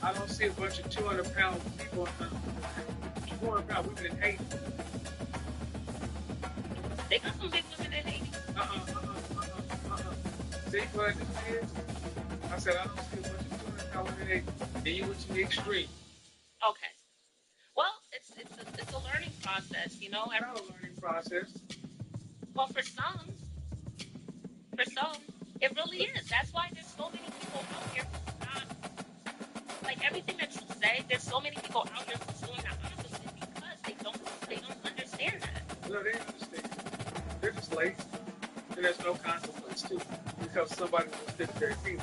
I don't see a bunch of 200-pound people. 200-pound women in Haiti. They got some big women in Haiti. See what this is? I said I don't see a bunch of 200-pound women in Haiti. Then you went to the extreme. Okay. Well, it's a learning process, you know. It's not a learning process. Well, for some, it really is. That's why there's so many people out here who's not, like everything that you say, there's so many people out here who's doing the opposite because they don't understand that. No, they understand. They're just lazy. And there's no consequence to it because somebody will stick their feet.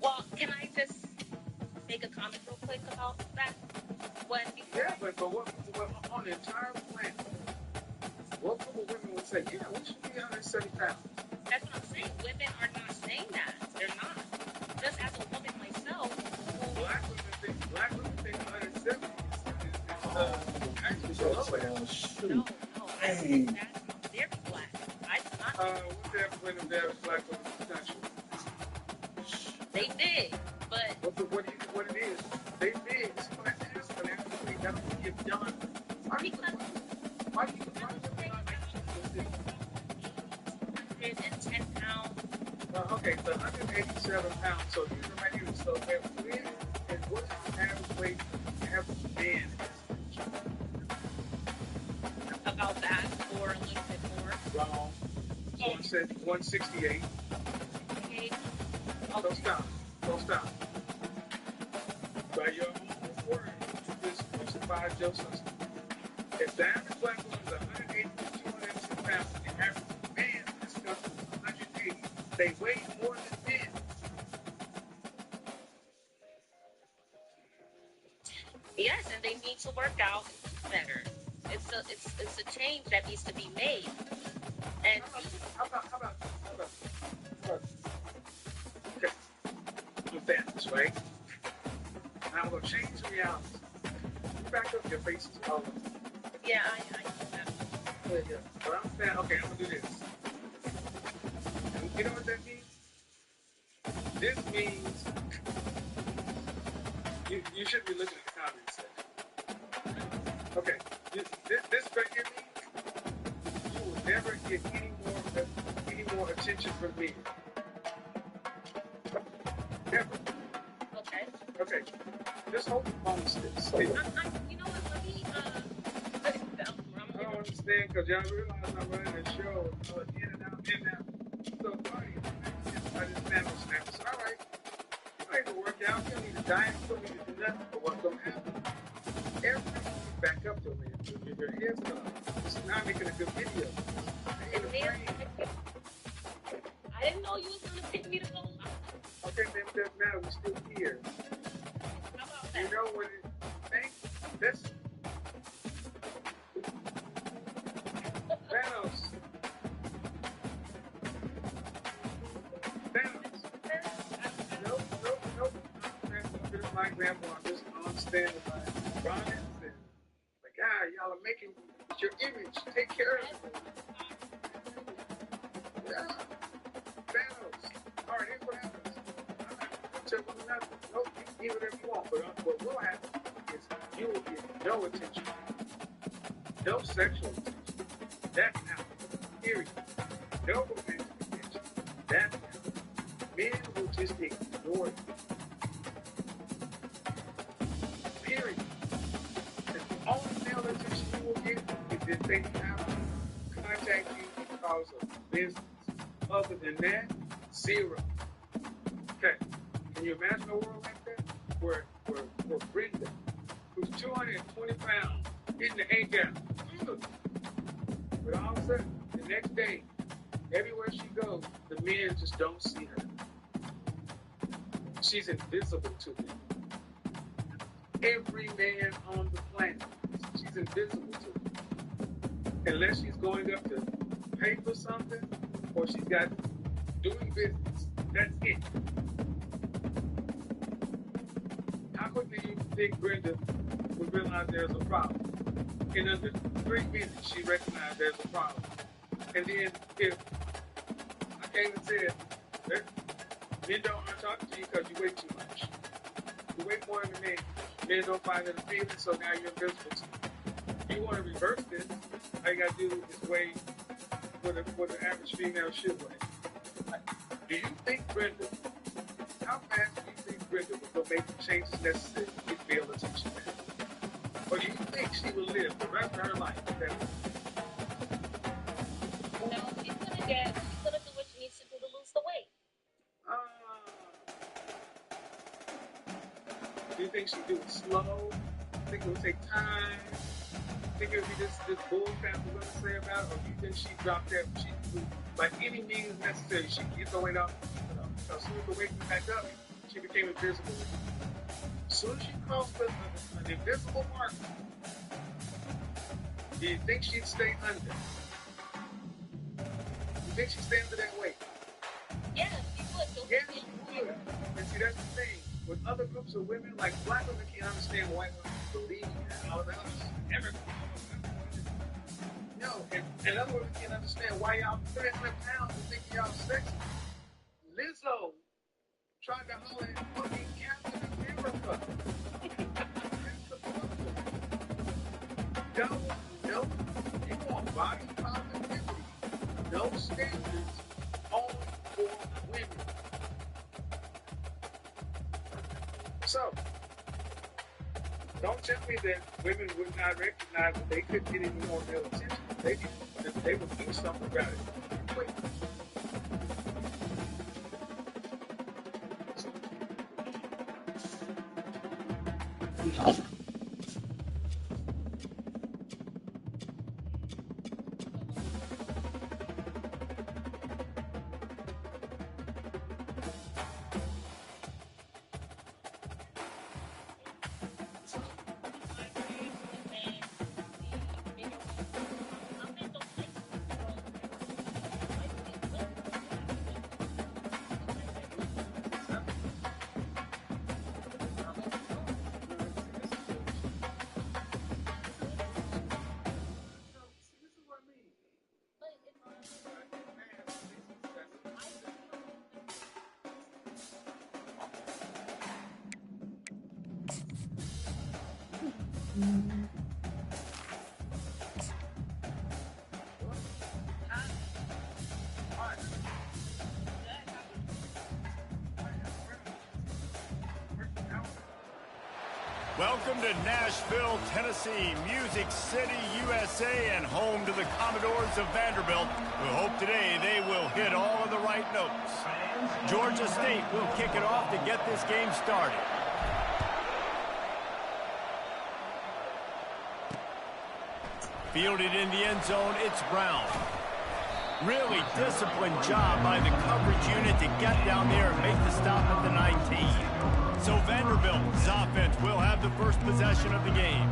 Well, can I just make a comment real quick about that? But what on the entire planet, what group of women would say, yeah, we should be 170 pounds? That's what I'm saying. Women are not saying that. They're not. Just as a woman myself. Black women think 170 is actually so low. No, I think that's not very black. I do not. What's that when the black women in the country? They did, but what it is? They did. It's what I asked for that. They got to get done. Why do you say 110 pounds? Okay, so 187 pounds. So here's right here. So when and what's the average weight average man? About that or a little bit more. Wrong. Someone said 168. Don't stop. By your own word, just crucify Joseph. If the average black woman is 180 to 210 pounds, the average man in this country is 180. They weigh more than men. Yes, and they need to work out better. It's a change that needs to be made. And how about okay, do that, right? Now I'm gonna change the reality. You back up your faces all over. Yeah, I do that. Yeah. But I'm saying, okay, I'm gonna do this. And you know what that means? This means you should be looking at the comments section. Okay, this right here means you will never get any more attention from me. Ever. Okay. Just hold the phone still. You know what? Let me I don't understand because y'all realize I'm running a show in and out. So funny. I just stand on snaps. All right. You don't need to work out. You don't need to diet. You don't need to do nothing. But what's going to happen? Everything back up to me. Your head's gone. This is not making a good video. I didn't know you was going to pick me to go. Okay, then it doesn't matter. We're still here. How about that? You know what it is? This Thanos. Nope. My example, I'm just understanding my runnings and like, y'all are making your image. Take care of it. Yeah. Thanos. All right, here's what happens. I'm not going to tell you nothing. Nope, you can get whatever you want. But what will happen is you will get no attention. No sexual attention. That's out. Period. No romantic attention. That's out. Men will just ignore you. Period. And the only male attention you will get is if they have to contact you because of business. Other than that, zero. Okay. Can you imagine a world like that? Where Brenda, who's 220 pounds, getting the A gap. But all of a sudden, the next day, everywhere she goes, the men just don't see her. She's invisible to them. Every man on the planet, she's invisible to them. Unless she's going up to or something, or she's got doing business. That's it. How quickly do you think Brenda would realize there's a problem? In under 3 minutes, she recognized there's a problem. And then if I came and said, men don't want to talk to you because you weigh too much. You weigh more than men. Men don't find it appealing, so now you're invisible to you. You want to reverse this, all you got to do is weigh what an average female should weigh. Do you think Brenda, how fast do you think Brenda will go make the changes necessary to get male attention back? Or do you think she will live the rest of her life with that? No, she's gonna do what she needs to do to lose the weight. Do you think she'd do it slow? Think it would take time? Think it would be this bull crap we're gonna say about it? Or do you think she'd drop that? She would, by any means necessary, she'd get the weight off. As soon as the weight went back up, she became invisible. As soon as she crossed an invisible marker, do you think she'd stay under? You think she'd stay under that weight? Yeah, she would. Yes, she would. And see, that's the thing. With other groups of women, like black women can't understand why women believe in all that. No, and other women can't understand why y'all 300 pounds and think y'all sexy. Lizzo tried to holler at fucking Captain America. No, you want body positivity, no standards, only for women. So, don't tell me that women would not recognize that they couldn't get any more male attention. They would do something about it quick. Welcome to Nashville, Tennessee, Music City, USA, and home to the Commodores of Vanderbilt, who hope today they will hit all of the right notes. Georgia State will kick it off to get this game started. Fielded in the end zone, it's Brown. Really disciplined job by the coverage unit to get down there and make the stop at the 19. So Vanderbilt's offense will have the first possession of the game.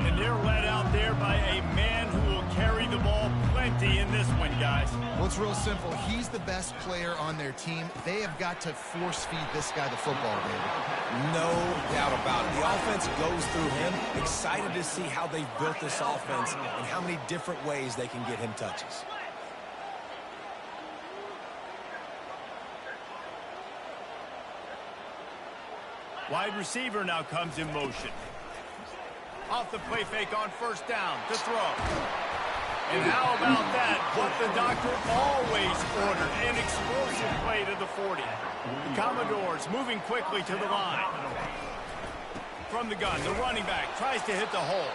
And they're led out there by a man who will carry the ball plenty in this one, guys. Well, it's real simple. He's the best player on their team. They have got to force-feed this guy the football, baby. No doubt about it. The offense goes through him. Excited to see how they've built this offense and how many different ways they can get him touches. Wide receiver now comes in motion. Off the play fake on first down to throw. And how about that? What the doctor always ordered, an explosive play to the 40. The Commodores moving quickly to the line. From the gun, the running back tries to hit the hole.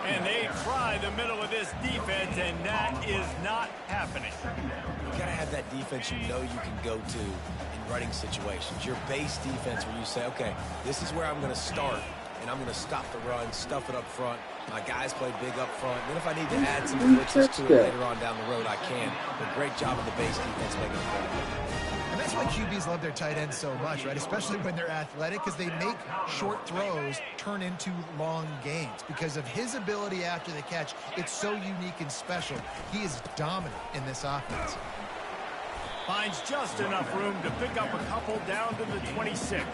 And they try the middle of this defense, and that is not happening. You got to have that defense you know you can go to in running situations. Your base defense where you say, okay, this is where I'm going to start, and I'm going to stop the run, stuff it up front, My guys play big up front. Then if I need to add some blitzes to it later on down the road, I can. But great job of the base defense making it better. And that's why QBs love their tight ends so much, right? Especially when they're athletic, because they make short throws turn into long gains. Because of his ability after the catch, it's so unique and special. He is dominant in this offense. Finds just enough room to pick up a couple down to the 26.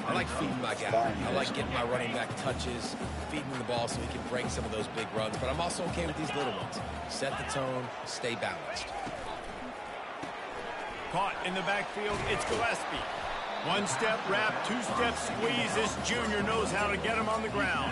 I like feeding my guy. I like getting my running back touches, feeding him the ball so he can break some of those big runs. But I'm also okay with these little ones. Set the tone, stay balanced. Caught in the backfield, it's Gillespie. One-step wrap, two-step squeeze. This junior knows how to get him on the ground.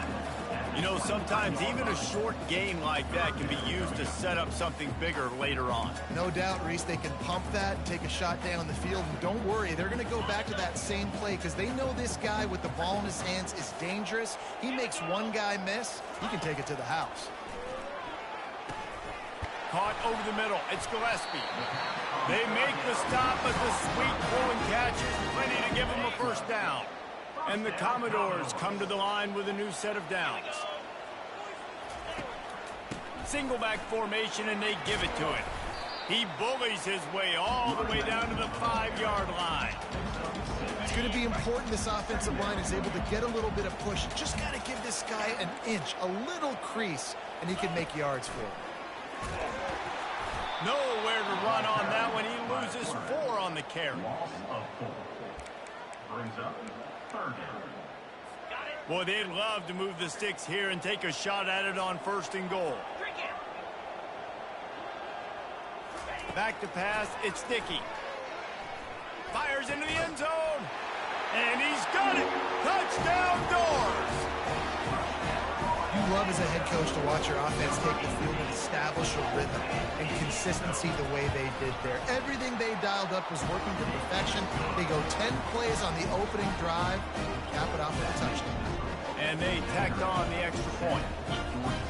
You know, sometimes even a short gain like that can be used to set up something bigger later on. No doubt, Reese, they can pump that and take a shot down the field. And don't worry, they're going to go back to that same play because they know this guy with the ball in his hands is dangerous. He makes one guy miss, he can take it to the house. Caught over the middle, it's Gillespie. They make the stop, but the sweet throwing catch is plenty to give them a first down. And the Commodores come to the line with a new set of downs. Single back formation, and they give it to him. He bullies his way all the way down to the 5-yard line. It's going to be important this offensive line is able to get a little bit of push. Just got to give this guy an inch, a little crease, and he can make yards for it. Nowhere to run on that one. He loses 4 on the carry. Boy, they'd love to move the sticks here and take a shot at it on 1st and goal. Back to pass, it's Dickey. Fires into the end zone. And he's got it. Touchdown Doors. You love as a head coach to watch your offense take the field and establish a rhythm and consistency the way they did there. Everything they dialed up was working to perfection. They go 10 plays on the opening drive and cap it off with a touchdown. And they tacked on the extra point.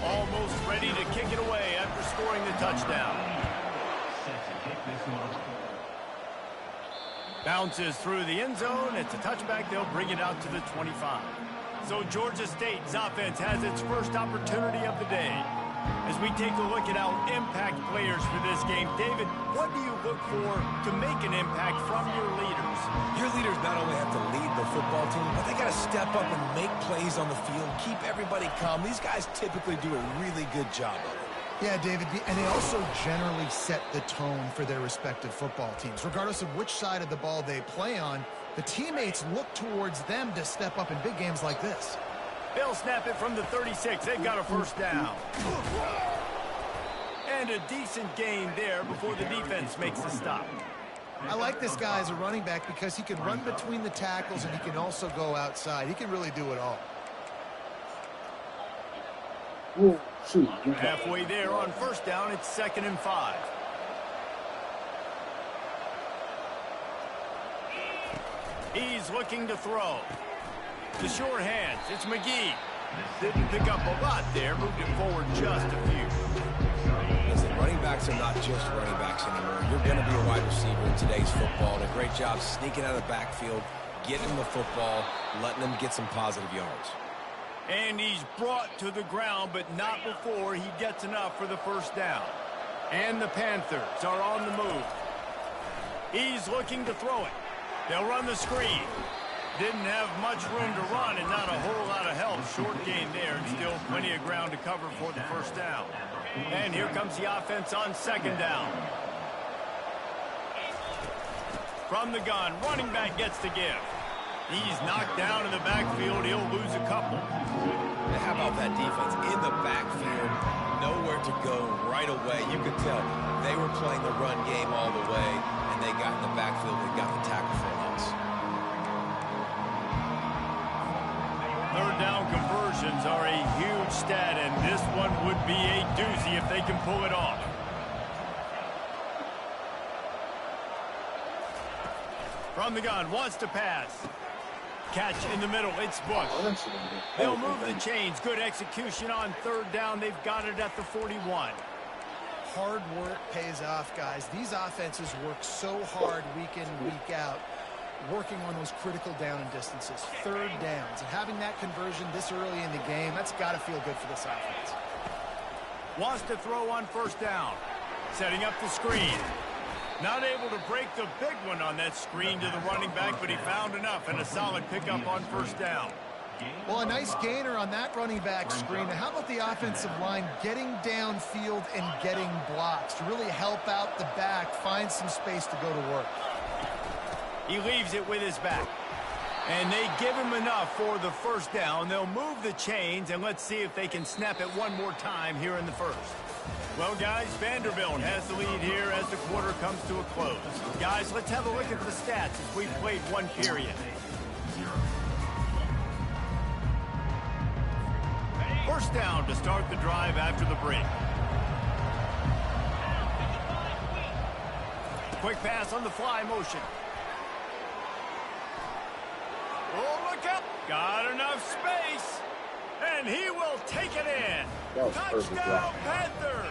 Almost ready to kick it away after scoring the touchdown. Bounces through the end zone. It's a touchback. They'll bring it out to the 25. So Georgia State's offense has its first opportunity of the day. As we take a look at our impact players for this game, David, what do you look for to make an impact from your leaders? Your leaders not only have to lead the football team, but they got to step up and make plays on the field, keep everybody calm. These guys typically do a really good job of it. Yeah, David, and they also generally set the tone for their respective football teams. Regardless of which side of the ball they play on, the teammates look towards them to step up in big games like this. They'll snap it from the 36. They've got a first down. And a decent gain there before the defense makes the stop. I like this guy as a running back because he can run between the tackles and he can also go outside. He can really do it all. Halfway there on first down, it's 2nd and 5. He's looking to throw. The short hands, it's McGee. Didn't pick up a lot there, moved it forward just a few. Listen, running backs are not just running backs anymore. You're going to be a wide receiver in today's football. And a great job sneaking out of the backfield, getting him the football, letting him get some positive yards. And he's brought to the ground, but not before he gets enough for the first down. And the Panthers are on the move. He's looking to throw it. They'll run the screen. Didn't have much room to run and not a whole lot of help. Short gain there and still plenty of ground to cover for the first down. And here comes the offense on 2nd down. From the gun, running back gets the give. He's knocked down in the backfield. He'll lose a couple. And how about that defense in the backfield? Nowhere to go right away. You could tell they were playing the run game all the way, and they got in the backfield and got the tackle for a loss. 3rd down conversions are a huge stat, and this one would be a doozy if they can pull it off. From the gun, wants to pass. Catch in the middle, it's Bush. They'll move the chains. Good execution on 3rd down. They've got it at the 41. Hard work pays off, guys. These offenses work so hard week in, week out. working on those critical down and distances, third downs, and having that conversion this early in the game, that's got to feel good for this offense. Wants to throw on first down. Setting up the screen. Not able to break the big one on that screen to the running back, but he found enough and a solid pickup on first down. Well, a nice gainer on that running back screen. Now, how about the offensive line getting downfield and getting blocks to really help out the back, find some space to go to work? He leaves it with his back. And they give him enough for the first down. They'll move the chains, and let's see if they can snap it one more time here in the first. Well, guys, Vanderbilt has the lead here as the quarter comes to a close. Guys, let's have a look at the stats as we've played one period. First down to start the drive after the break. Quick pass on the fly motion. Oh, look up. Got enough space. And he will take it in. Touchdown, Panther.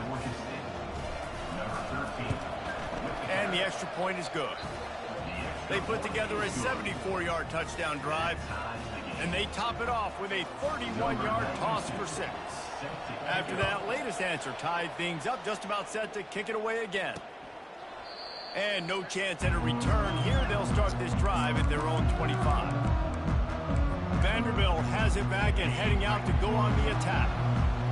And the extra point is good. They put together a 74-yard touchdown drive. And they top it off with a 31-yard toss for 6. After that latest answer tied things up, just about set to kick it away again. And no chance at a return here. They'll start this drive at their own 25. Vanderbilt has it back and heading out to go on the attack.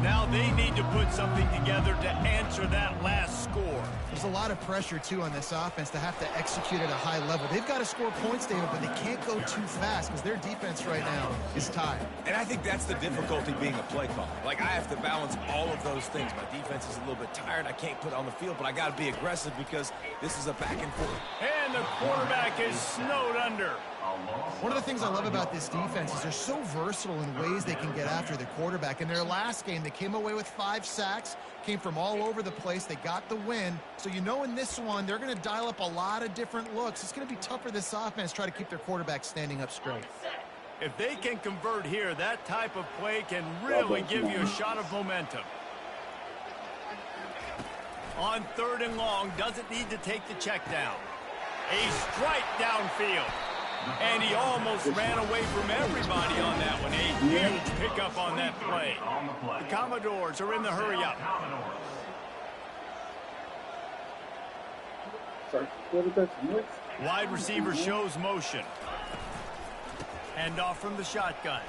Now they need to put something together to answer that last score. There's a lot of pressure, too, on this offense to have to execute at a high level. They've got to score points, David, but they can't go too fast because their defense right now is tied. And I think that's the difficulty being a play caller. Like, I have to balance all of those things. My defense is a little bit tired. I can't put it on the field, but I got to be aggressive because this is a back and forth. And the quarterback is snowed under. One of the things I love about this defense is they're so versatile in ways they can get after the quarterback. In their last game, they came away with 5 sacks, came from all over the place. They got the win. So you know in this one, they're going to dial up a lot of different looks. It's going to be tough for this offense to try to keep their quarterback standing up straight. If they can convert here, that type of play can really give you a shot of momentum. On 3rd and long, doesn't need to take the check down. A strike downfield. And he almost ran away from everybody on that one. A huge pickup on that play. The Commodores are in the hurry-up. Wide receiver shows motion. Hand off from the shotgun.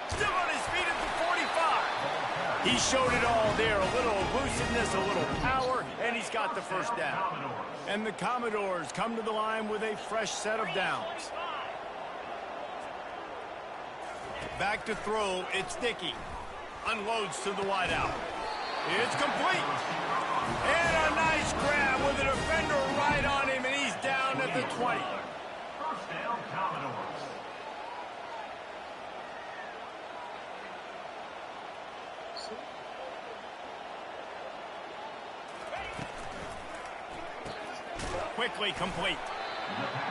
Still on his feet at the 45. He showed it all there. A little elusiveness, a little power, and he's got the first down. And the Commodores come to the line with a fresh set of downs. Back to throw, it's Dickey. Unloads to the wideout. It's complete. And a nice grab with a defender right on him, and he's down at the 20. First down, Commodores. Quickly complete.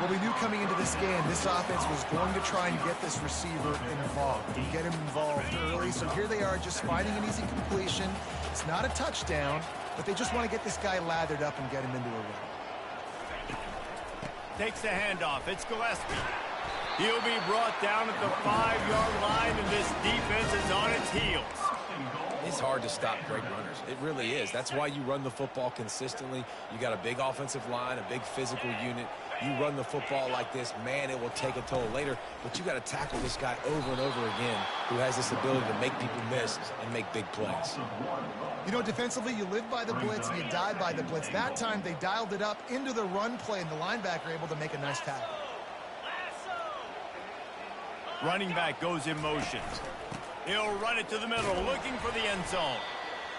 Well, we knew coming into this game, this offense was going to try and get this receiver involved and get him involved early. So here they are just finding an easy completion. It's not a touchdown, but they just want to get this guy lathered up and get him into a run. Takes the handoff. It's Gillespie. He'll be brought down at the 5-yard line, and this defense is on its heels. It's hard to stop great runners. It really is. That's why you run the football consistently. You got a big offensive line, a big physical unit. You run the football like this, man, it will take a toll later. But you got to tackle this guy over and over again who has this ability to make people miss and make big plays. You know, defensively, you live by the blitz and you die by the blitz. That time, they dialed it up into the run play, and the linebacker able to make a nice tackle. Running back goes in motion. He'll run it to the middle, looking for the end zone.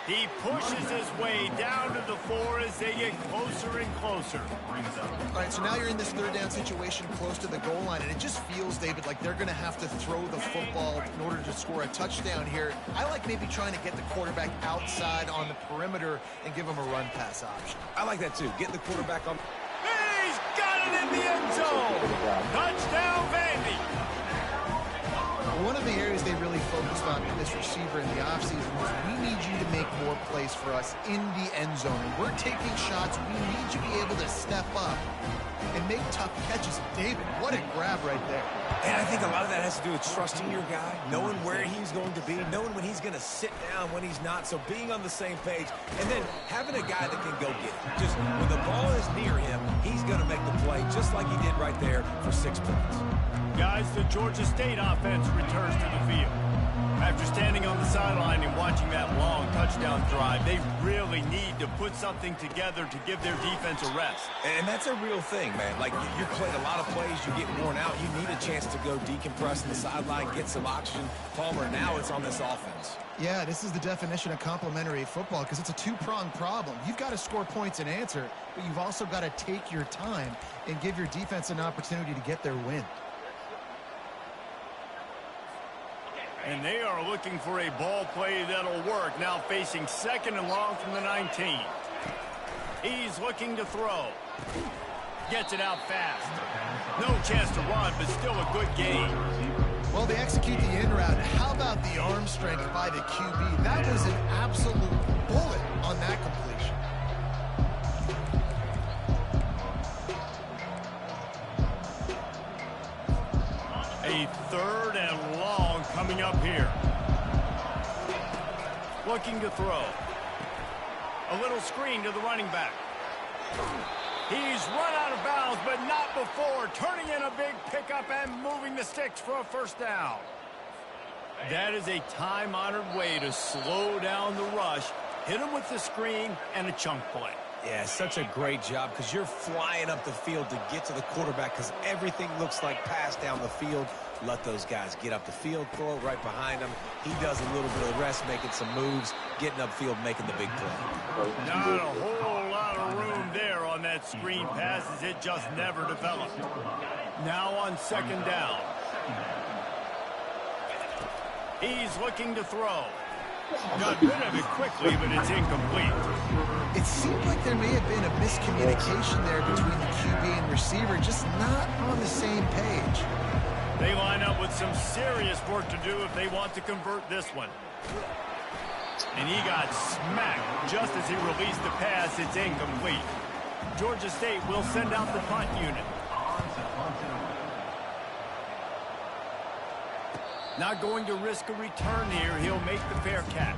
He pushes his way down to the 4 as they get closer and closer. All right, so now you're in this 3rd down situation close to the goal line, and it just feels, David, like they're going to have to throw the football in order to score a touchdown here. I like maybe trying to get the quarterback outside on the perimeter and give him a run-pass option. I like that, too. Getting the quarterback on. He's got it in the end zone. Touchdown, Vandy. One of the areas they really focused on with this receiver in the offseason was we need you to make more plays for us in the end zone. And we're taking shots. We need you to be able to step up and make tough catches. David, what a grab right there. And I think a lot of that has to do with trusting your guy, knowing where he's going to be, knowing when he's going to sit down, when he's not. So being on the same page, and then having a guy that can go get it. Just when the ball is near him, he's going to make the play just like he did right there for 6 points. Guys, the Georgia State offense returns to the field. After standing on the sideline and watching that long touchdown drive, they really need to put something together to give their defense a rest. And that's a real thing, man. Like, you're playing a lot of plays, you get worn out, you need a chance to go decompress on the sideline, get some oxygen. Palmer, now it's on this offense. Yeah, this is the definition of complementary football because it's a two-pronged problem. You've got to score points and answer, but you've also got to take your time and give your defense an opportunity to get their win. And they are looking for a ball play that'll work. Now facing 2nd and long from the 19. He's looking to throw. Gets it out fast. No chance to run, but still a good gain. Well, they execute the in route. How about the arm strength by the QB? That was an absolute bullet on that completion. A 3rd and long coming up here. Looking to throw. A little screen to the running back. He's run out of bounds, but not before. Turning in a big pickup and moving the sticks for a 1st down. That is a time-honored way to slow down the rush. Hit him with the screen and a chunk play. Yeah, such a great job because you're flying up the field to get to the quarterback because everything looks like pass down the field. Let those guys get up the field, throw it right behind him. He does a little bit of the rest, making some moves, getting upfield, making the big play. Not a whole lot of room there on that screen pass as it just never developed. Now on 2nd down. He's looking to throw. Got rid of it quickly, but it's incomplete. It seemed like there may have been a miscommunication there between the QB and receiver, just not on the same page. They line up with some serious work to do if they want to convert this one. And he got smacked just as he released the pass. It's incomplete. Georgia State will send out the punt unit. Not going to risk a return here. He'll make the fair catch.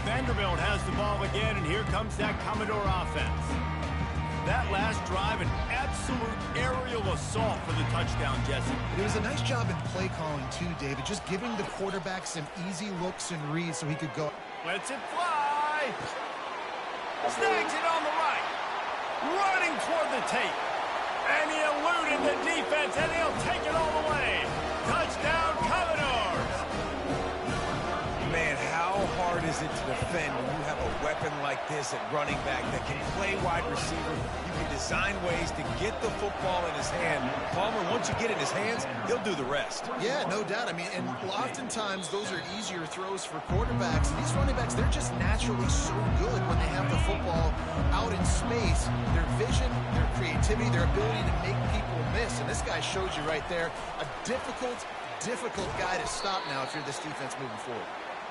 Vanderbilt has the ball again, and here comes that Commodore offense. That last drive, an absolute aerial assault for the touchdown, Jesse. It was a nice job in play calling, too, David. Just giving the quarterback some easy looks and reads so he could go. Lets it fly. Snags it on the right. Running toward the tape. And he eluded the defense, and he'll take it all the way. Touchdown, Commodores. Man, how hard is it to defend when you have a weapon like this at running back that can play wide receiver? You can design ways to get the football in his hand. Palmer, once you get it in his hands, he'll do the rest. Yeah, no doubt. I mean, and oftentimes those are easier throws for quarterbacks. And these running backs, they're just naturally so good when they have the football out in space. Their vision, their creativity, their ability to make people miss. And this guy shows you right there a difficult guy to stop now if you're this defense moving forward.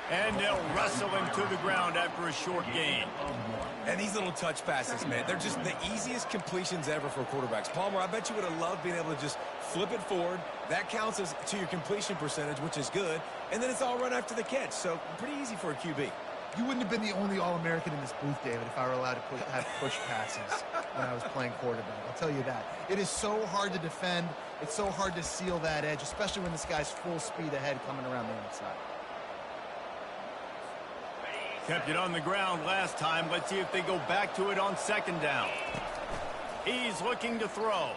And they'll wrestle him to the ground after a short gain. And these little touch passes, man, they're just the easiest completions ever for quarterbacks. Palmer, I bet you would have loved being able to just flip it forward. That counts as to your completion percentage, which is good. And then it's all run after the catch. So pretty easy for a QB. You wouldn't have been the only All-American in this booth, David, if I were allowed to have push passes when I was playing quarterback. I'll tell you that. It is so hard to defend. It's so hard to seal that edge, especially when this guy's full speed ahead coming around the outside. Kept it on the ground last time. Let's see if they go back to it on 2nd down. He's looking to throw.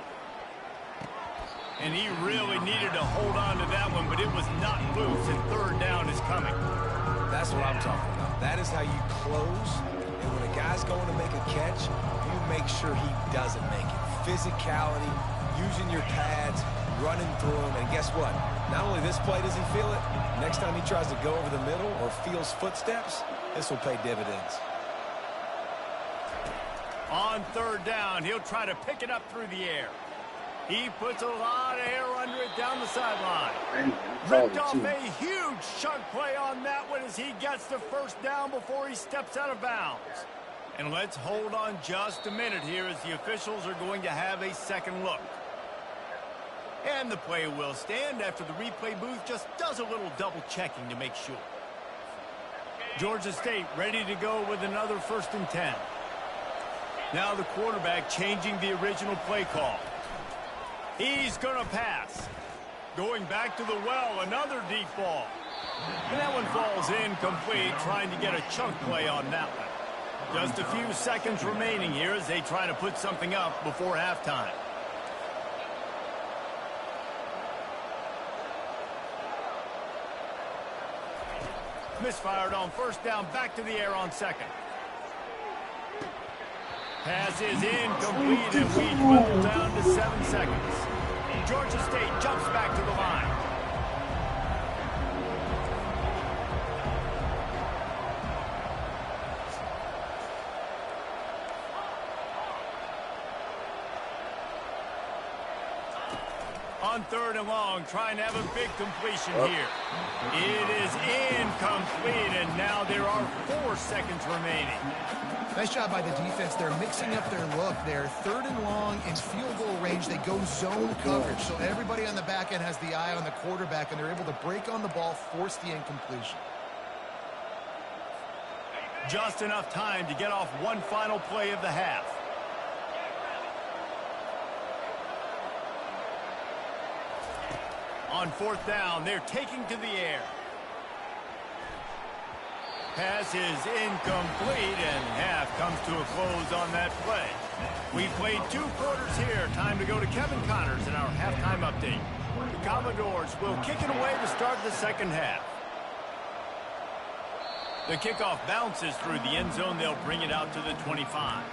And he really needed to hold on to that one, but it was not loose, and 3rd down is coming. That's what I'm talking about. That is how you close. And when a guy's going to make a catch, you make sure he doesn't make it. Physicality, using your pads, running through him. And guess what? Not only this play does he feel it, next time he tries to go over the middle or feels footsteps, this will pay dividends. On 3rd down, he'll try to pick it up through the air. He puts a lot of air under it down the sideline. Probably Ripped off too. a huge chunk play on that one as he gets the first down before he steps out of bounds. And let's hold on just a minute here as the officials are going to have a second look. And the play will stand after the replay booth just does a little double checking to make sure. Georgia State ready to go with another 1st and 10. Now the quarterback changing the original play call. He's going to pass. Going back to the well, another deep ball. And that one falls incomplete, trying to get a chunk play on that one. Just a few seconds remaining here as they try to put something up before halftime. Misfired on 1st down, back to the air on 2nd. Pass is incomplete, and we dwindle down to 7 seconds. Georgia State jumps back to the line. On 3rd and long, trying to have a big completion here. It is incomplete, and now there are 4 seconds remaining. Nice job by the defense. They're mixing up their look. They're 3rd and long in field goal range. They go zone coverage, so everybody on the back end has the eye on the quarterback, and they're able to break on the ball, force the incompletion. Just enough time to get off one final play of the half. On 4th down, they're taking to the air. Pass is incomplete, and half comes to a close on that play. We've played 2 quarters here. Time to go to Kevin Connors in our halftime update. The Commodores will kick it away to start the 2nd half. The kickoff bounces through the end zone. They'll bring it out to the 25.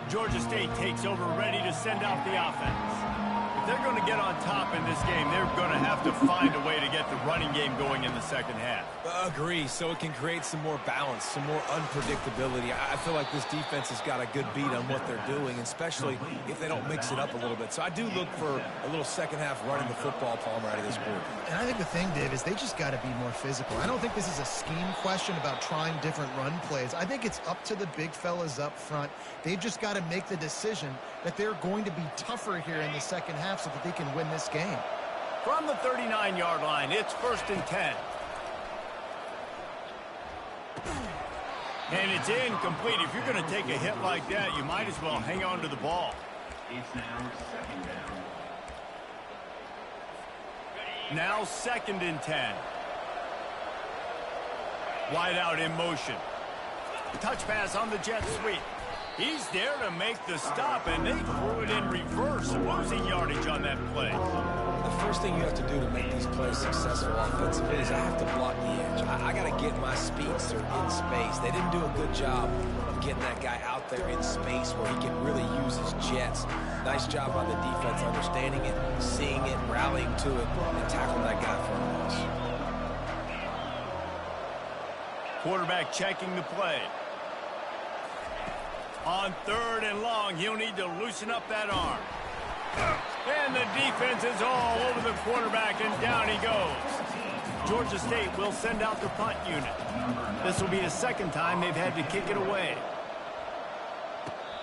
Georgia State takes over, ready to send out the offense. If they're going to get on top in this game, they're going to have to find a way to get the running game going in the 2nd half. Agree, so it can create some more balance, some more unpredictability. I feel like this defense has got a good beat on what they're doing, especially if they don't mix it up a little bit. So I do look for a little 2nd half running the football, Palmer, out of this group. And I think the thing, Dave, is they just got to be more physical. I don't think this is a scheme question about trying different run plays. I think it's up to the big fellas up front. They've just got to make the decision that they're going to be tougher here in the 2nd half so that they can win this game. From the 39-yard line, it's 1st and 10. And it's incomplete. If you're going to take a hit like that, you might as well hang on to the ball. It's now 2nd down. Now 2nd and 10. Wide out in motion. Touch pass on the jet sweep. He's there to make the stop, and they threw it in reverse, losing yardage on that play. The first thing you have to do to make these plays successful offensively is I have to block the edge. I got to get my speedster in space. They didn't do a good job of getting that guy out there in space where he can really use his jets. Nice job by the defense understanding it, seeing it, rallying to it, and tackling that guy for a loss. Quarterback checking the play. On 3rd and long, he'll need to loosen up that arm. And the defense is all over the quarterback, and down he goes. Georgia State will send out the punt unit. This will be the 2nd time they've had to kick it away.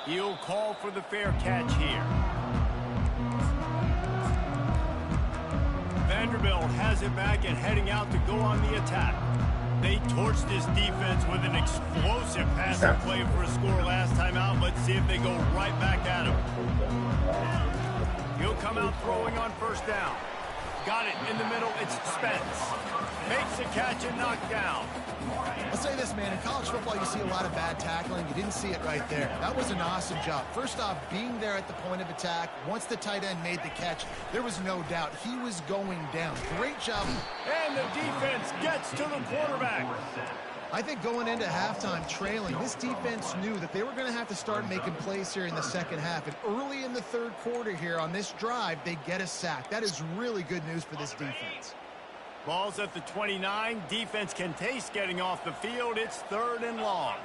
He'll call for the fair catch here. Vanderbilt has it back and heading out to go on the attack. They torched this defense with an explosive passing play for a score last time out. Let's see if they go right back at him. He'll come out throwing on 1st down. Got it in the middle. It's Spence. Makes the catch and knocked down. I'll say this, man. In college football, you see a lot of bad tackling. You didn't see it right there. That was an awesome job. First off, being there at the point of attack. Once the tight end made the catch, there was no doubt he was going down. Great job. And the defense gets to the quarterback. I think going into halftime trailing, this defense knew that they were going to have to start making plays here in the 2nd half. And early in the 3rd quarter here on this drive, they get a sack. That is really good news for this defense. Ball's at the 29. Defense can taste getting off the field. It's 3rd and long.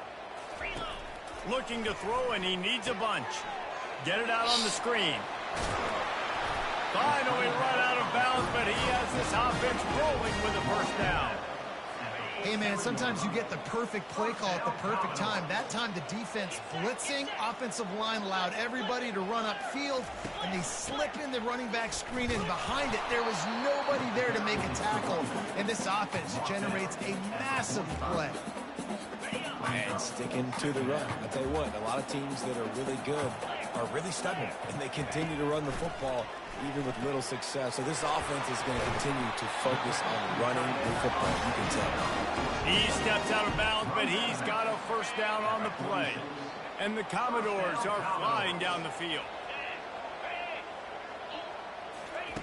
Looking to throw, and he needs a bunch. Get it out on the screen. Finally run out of bounds, but he has this offense rolling with a first down. Hey, man, sometimes you get the perfect play call at the perfect time. That time the defense blitzing, offensive line allowed everybody to run upfield, and they slip in the running back screen, and behind it there was nobody there to make a tackle, and this offense generates a massive play. And sticking to the run. I'll tell you what, a lot of teams that are really good are really stubborn, and they continue to run the football even with little success. So this offense is going to continue to focus on running the football, you can tell. He steps out of bounds, but he's got a first down on the play. And the Commodores are flying down the field.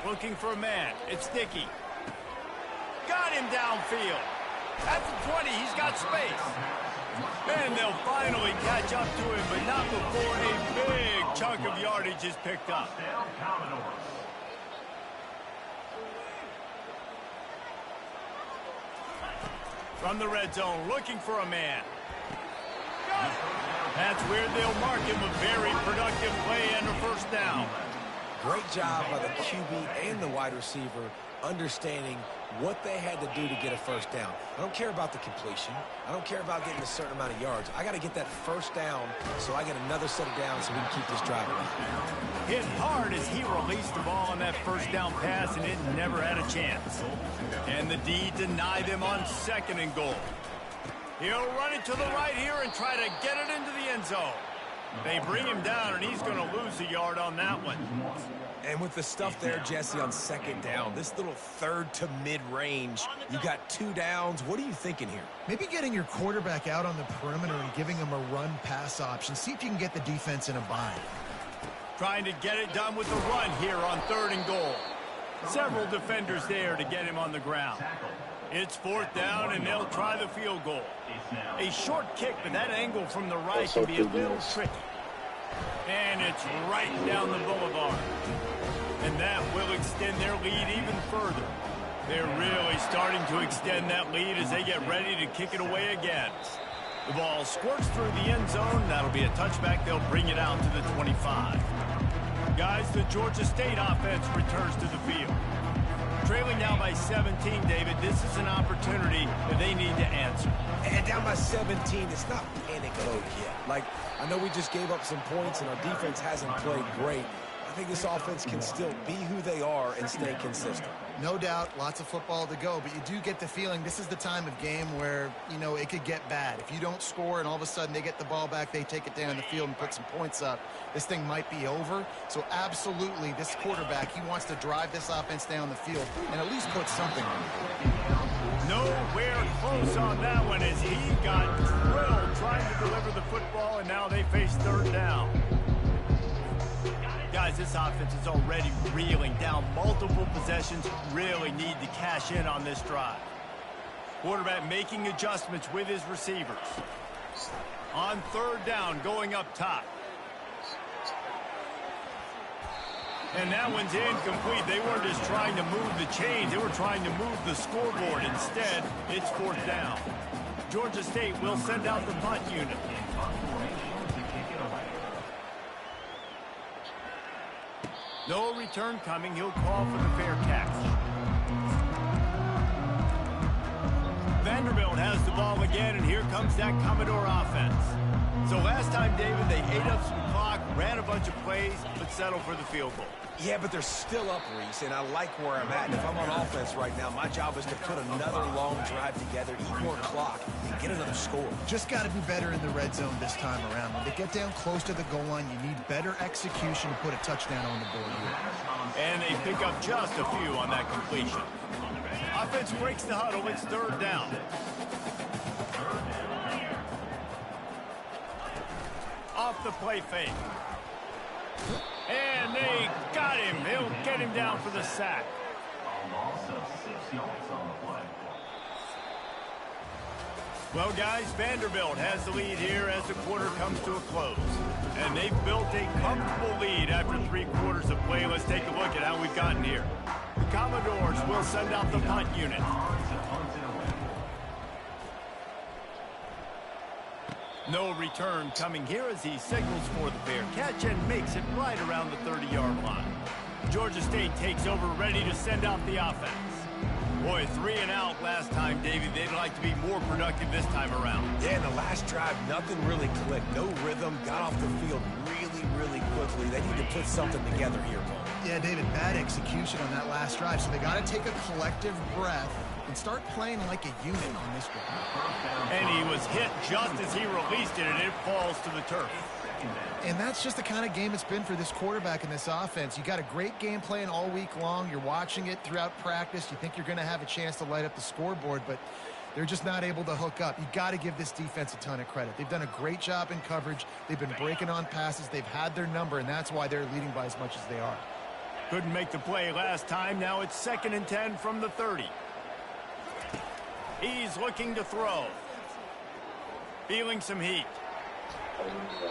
Looking for a man. It's Dickey. Got him downfield. At the 20, he's got space. And they'll finally catch up to him, but not before a big chunk of yardage is picked up. From the red zone, looking for a man. That's weird. They'll mark him a very productive play and a first down. Great job by the QB and the wide receiver understanding what they had to do to get a first down. I don't care about the completion. I don't care about getting a certain amount of yards. I got to get that first down so I get another set of downs so we can keep this drive alive. Hit hard as he released the ball on that first down pass, and it never had a chance. And the D denied them on 2nd and goal. He'll run it to the right here and try to get it into the end zone. They bring him down, and he's going to lose a yard on that one. And with the stuff there, Jesse, on 2nd down, this little 3rd to mid-range, you got 2 downs. What are you thinking here? Maybe getting your quarterback out on the perimeter and giving him a run-pass option. See if you can get the defense in a bind. Trying to get it done with the run here on 3rd and goal. Several defenders there to get him on the ground. It's 4th down, and they'll try the field goal. A short kick, but that angle from the right can be a little tricky. And it's right down the boulevard. And that will extend their lead even further. They're really starting to extend that lead as they get ready to kick it away again. The ball squirts through the end zone. That'll be a touchback. They'll bring it out to the 25. Guys, the Georgia State offense returns to the field. Trailing now by 17, David. This is an opportunity that they need to answer. And down by 17, it's not panic mode yet. Like, I know we just gave up some points and our defense hasn't played great. I think this offense can still be who they are and stay consistent. No doubt, lots of football to go, but you do get the feeling this is the time of game where, you know, it could get bad. If you don't score and all of a sudden they get the ball back, they take it down the field and put some points up, this thing might be over. So absolutely, this quarterback, he wants to drive this offense down the field and at least put something on it. Nowhere close on that one as he got drilled trying to deliver the football, and now they face 3rd down. Guys, this offense is already reeling down. Multiple possessions, really need to cash in on this drive. Quarterback making adjustments with his receivers. On 3rd down, going up top. And that one's incomplete. They weren't just trying to move the chains. They were trying to move the scoreboard. Instead, it's 4th down. Georgia State will send out the punt unit. No return coming. He'll call for the fair catch. Vanderbilt has the ball again, and here comes that Commodore offense. So last time, David, they ate up some clock, ran a bunch of plays, but settled for the field goal. Yeah, but they're still up, Reese, and I like where I'm at. And if I'm on offense right now, my job is to put another long drive together, eat more clock, and get another score. Just got to be better in the red zone this time around. When they get down close to the goal line, you need better execution to put a touchdown on the board here. And they pick up just a few on that completion. Offense breaks the huddle. It's 3rd down. Off the play fake. And they got him. They'll get him down for the sack. Well, guys, Vanderbilt has the lead here as the quarter comes to a close. And they've built a comfortable lead after 3 quarters of play. Let's take a look at how we've gotten here. The Commodores will send out the punt unit. No return coming here as he signals for the fair catch and makes it right around the 30-yard line. Georgia State takes over, ready to send out the offense. Boy, 3 and out last time, Davey. They'd like to be more productive this time around. Yeah, in the last drive, nothing really clicked. No rhythm, got off the field really quickly. They need to put something together here, Paul. Yeah, David, bad execution on that last drive, so they got to take a collective breath and start playing like a unit on this one. And he was hit just as he released it, and it falls to the turf. And that's just the kind of game it's been for this quarterback in this offense. You got a great game plan all week long. You're watching it throughout practice. You think you're going to have a chance to light up the scoreboard, but they're just not able to hook up. You got to give this defense a ton of credit. They've done a great job in coverage. They've been breaking on passes. They've had their number, and that's why they're leading by as much as they are. Couldn't make the play last time. Now it's 2nd and 10 from the 30. He's looking to throw. Feeling some heat.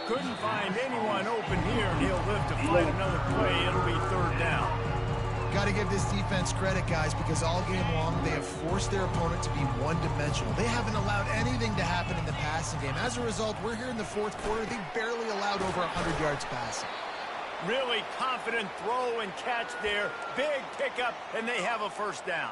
Couldn't find anyone open here, and he'll live to find another play. It'll be 3rd down. Got to give this defense credit, guys, because all game long they have forced their opponent to be one-dimensional. They haven't allowed anything to happen in the passing game. As a result, we're here in the 4th quarter. They barely allowed over 100 yards passing. Really confident throw and catch there. Big pickup, and they have a 1st down.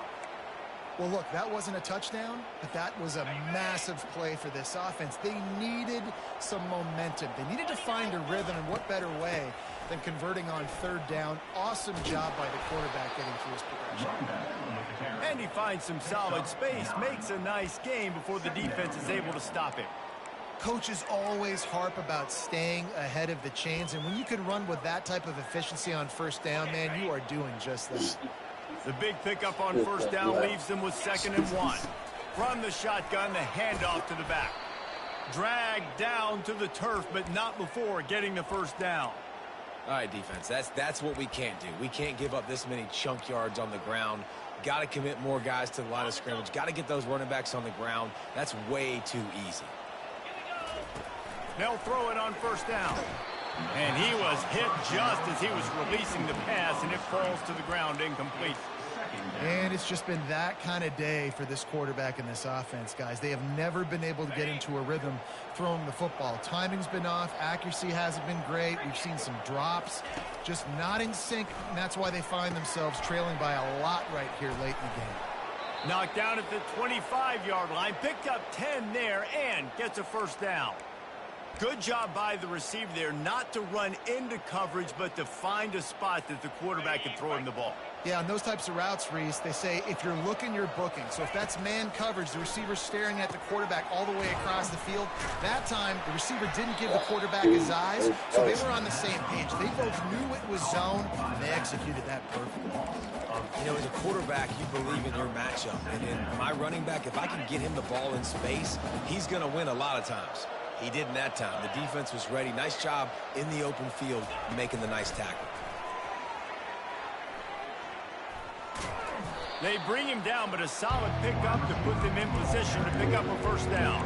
Well, look, that wasn't a touchdown, but that was a massive play for this offense. They needed some momentum. They needed to find a rhythm, and what better way than converting on 3rd down. Awesome job by the quarterback getting through his progression. And he finds some solid space, makes a nice game before the defense is able to stop him. Coaches always harp about staying ahead of the chains, and when you can run with that type of efficiency on 1st down, man, you are doing just that. The big pickup on 1st down leaves them with 2nd and 1. From the shotgun, the handoff to the back. Dragged down to the turf, but not before getting the 1st down. All right, defense, that's what we can't do. We can't give up this many chunk yards on the ground. Got to commit more guys to the line of scrimmage. Got to get those running backs on the ground. That's way too easy. They'll throw it on 1st down. And he was hit just as he was releasing the pass, and it falls to the ground incomplete. And it's just been that kind of day for this quarterback and this offense, guys. They have never been able to get into a rhythm throwing the football. Timing's been off. Accuracy hasn't been great. We've seen some drops. Just not in sync, and that's why they find themselves trailing by a lot right here late in the game. Knocked down at the 25-yard line. Picked up 10 there and gets a 1st down. Good job by the receiver there not to run into coverage, but to find a spot that the quarterback can throw him the ball. Yeah, on those types of routes, Reese, they say if you're looking, you're booking. So if that's man coverage, the receiver's staring at the quarterback all the way across the field. That time, the receiver didn't give the quarterback his eyes, so they were on the same page. They both knew it was zone, and they executed that perfectly. You know, as a quarterback, you believe in your matchup. And in my running back, if I can get him the ball in space, he's going to win a lot of times. He didn't that time. The defense was ready. Nice job in the open field making the nice tackle. They bring him down, but a solid pickup to put them in position to pick up a 1st down.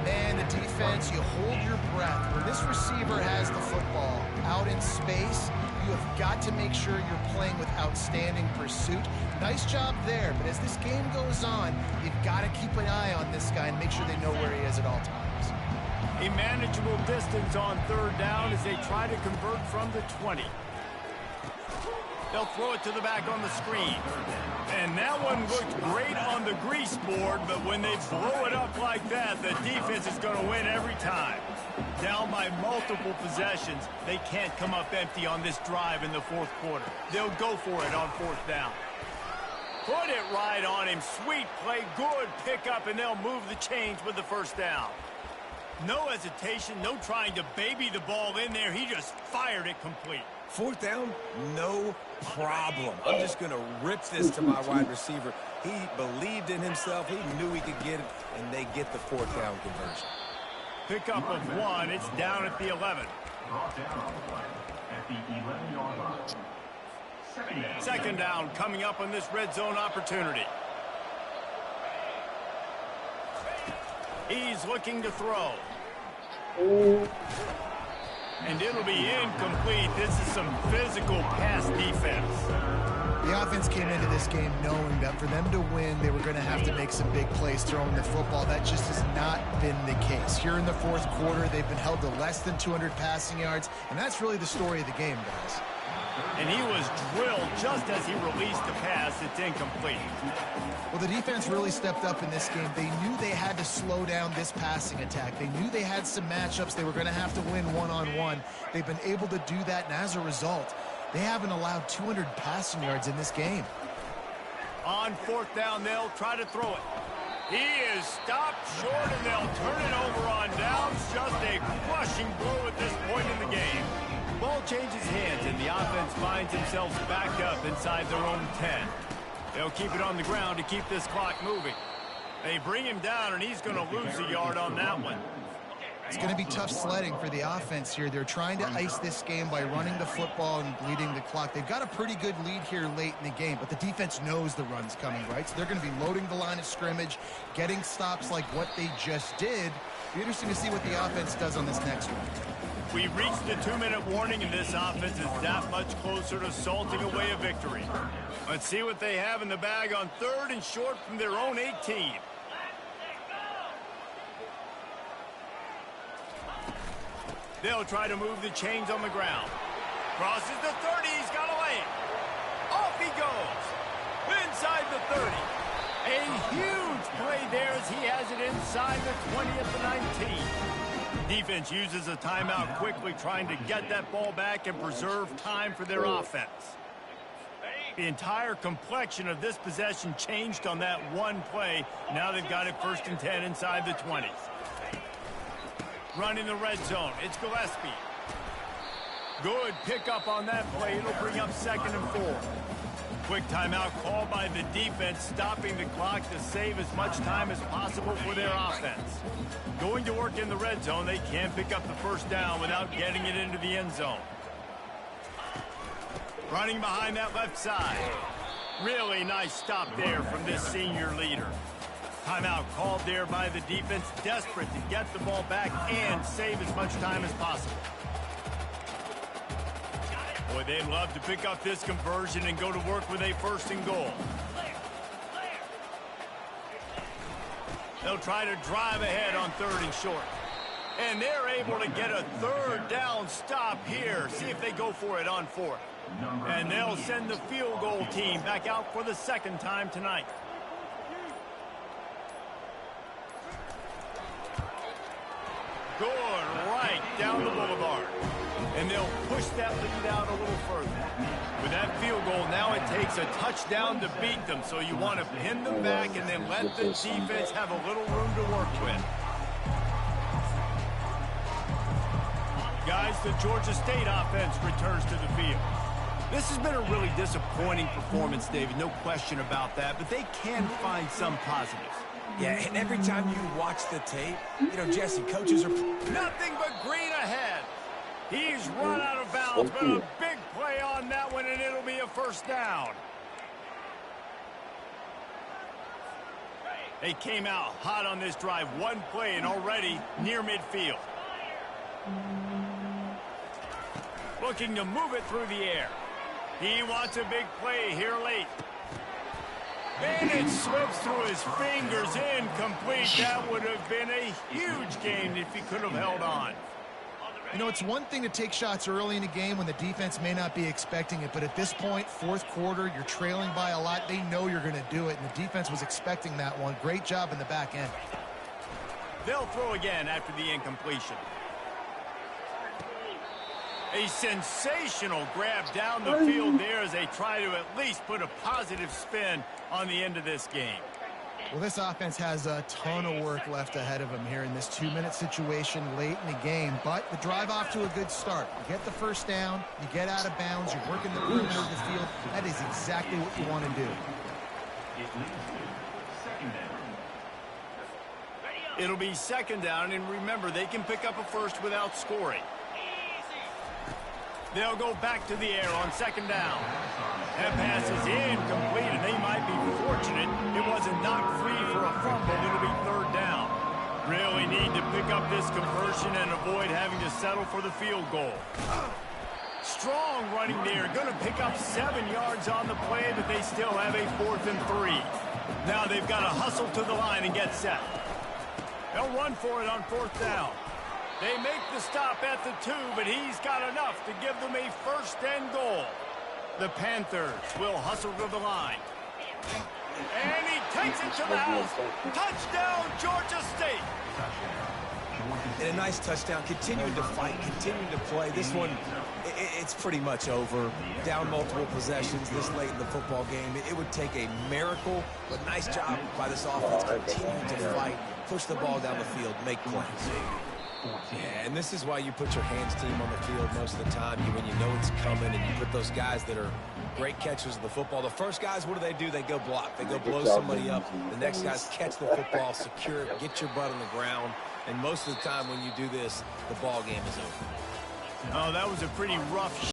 Man, the defense, you hold your breath. When this receiver has the football out in space, you have got to make sure you're playing with outstanding pursuit. Nice job there, but as this game goes on, you've got to keep an eye on this guy and make sure they know where he is at all times. A manageable distance on 3rd down as they try to convert from the 20. They'll throw it to the back on the screen. And that one looked great on the grease board, but when they blow it up like that, the defense is going to win every time. Down by multiple possessions, they can't come up empty on this drive in the 4th quarter. They'll go for it on 4th down. Put it right on him. Sweet play, good pickup, and they'll move the chains with the 1st down. No hesitation, no trying to baby the ball in there. He just fired it complete. 4th down, no problem. I'm just going to rip this to my wide receiver. He believed in himself. He knew he could get it, and they get the 4th down conversion. Pickup of 1. It's down at the 11. Brought down at the 11-yard line. 2nd down coming up on this red zone opportunity. He's looking to throw. And it'll be incomplete. This is some physical pass defense. The offense came into this game knowing that for them to win, they were going to have to make some big plays throwing the football. That just has not been the case. Here in the fourth quarter, they've been held to less than 200 passing yards, and that's really the story of the game, guys. And he was drilled just as he released the pass. It's incomplete. Well, the defense really stepped up in this game. They knew they had to slow down this passing attack. They knew they had some matchups they were going to have to win one-on-one. They've been able to do that, and as a result, they haven't allowed 200 passing yards in this game. On fourth down, they'll try to throw it. He is stopped short, and they'll turn it over on downs. Just a crushing blow at this point in the game. Ball changes hands, and the offense finds themselves back up inside their own 10. They'll keep it on the ground to keep this clock moving. They bring him down, and he's going to lose a yard on that one. It's going to be tough sledding for the offense here. They're trying to ice this game by running the football and bleeding the clock. They've got a pretty good lead here late in the game, but the defense knows the run's coming, right? So they're going to be loading the line of scrimmage, getting stops like what they just did. Be interesting to see what the offense does on this next one. We reached the 2-minute warning, and this offense is that much closer to salting away a victory. Let's see what they have in the bag on 3rd and short from their own 18. They'll try to move the chains on the ground. Crosses the 30. He's got a lane. Off he goes. Inside the 30. A huge play there as he has it inside the 20 at the 19. Defense uses a timeout quickly, trying to get that ball back and preserve time for their offense. The entire complexion of this possession changed on that one play. Now they've got it 1st and 10 inside the 20. Running the red zone. It's Gillespie. Good pickup on that play. It'll bring up 2nd and 4. Quick timeout called by the defense, stopping the clock to save as much time as possible for their offense. Going to work in the red zone, they can pick up the 1st down without getting it into the end zone. Running behind that left side. Really nice stop there from this senior leader. Timeout called there by the defense, desperate to get the ball back and save as much time as possible. Boy, they'd love to pick up this conversion and go to work with a 1st and goal. They'll try to drive ahead on 3rd and short. And they're able to get a 3rd down stop here. See if they go for it on 4th. And they'll send the field goal team back out for the 2nd time tonight. Good, right down the boulevard. And they'll push that lead out a little further. With that field goal, now it takes a touchdown to beat them. So you want to pin them back and then let the defense have a little room to work with. Guys, the Georgia State offense returns to the field. This has been a really disappointing performance, David. No question about that. But they can find some positives. Yeah, and every time you watch the tape, you know, Jesse, coaches are... Nothing but green ahead. He's run out of bounds, but a big play on that one, and it'll be a 1st down. They came out hot on this drive. One play and already near midfield. Looking to move it through the air. He wants a big play here late. And it slips through his fingers, incomplete. That would have been a huge gain if he could have held on. You know, it's one thing to take shots early in a game when the defense may not be expecting it, but at this point, 4th quarter, you're trailing by a lot. They know you're going to do it, and the defense was expecting that one. Great job in the back end. They'll throw again after the incompletion. A sensational grab down the field there as they try to at least put a positive spin on the end of this game. Well, this offense has a ton of work left ahead of them here in this 2-minute situation late in the game, but the drive off to a good start. You get the 1st down, you get out of bounds, you're working the perimeter of the field. That is exactly what you want to do. It'll be 2nd down, and remember, they can pick up a 1st without scoring. They'll go back to the air on 2nd down. That pass is incomplete, and they might be fortunate it wasn't knocked free for a fumble. It'll be 3rd down. Really need to pick up this conversion and avoid having to settle for the field goal. Strong running there. Going to pick up 7 yards on the play, but they still have a 4th and 3. Now they've got to hustle to the line and get set. They'll run for it on 4th down. They make the stop at the 2, but he's got enough to give them a 1st and goal. The Panthers will hustle to the line. And he takes it to the house. Touchdown, Georgia State. And a nice touchdown. Continuing to fight, continuing to play. This one, it's pretty much over. Down multiple possessions this late in the football game. It would take a miracle, but nice job by this offense. Continuing to fight, push the ball down the field, make plays. Yeah, and this is why you put your hands team on the field most of the time. When you know it's coming, and you put those guys that are great catchers of the football. The first guys, what do? They go block. They go blow somebody up. The next guys catch the football, secure it, get your butt on the ground. And most of the time when you do this, the ball game is over. Oh, that was a pretty rough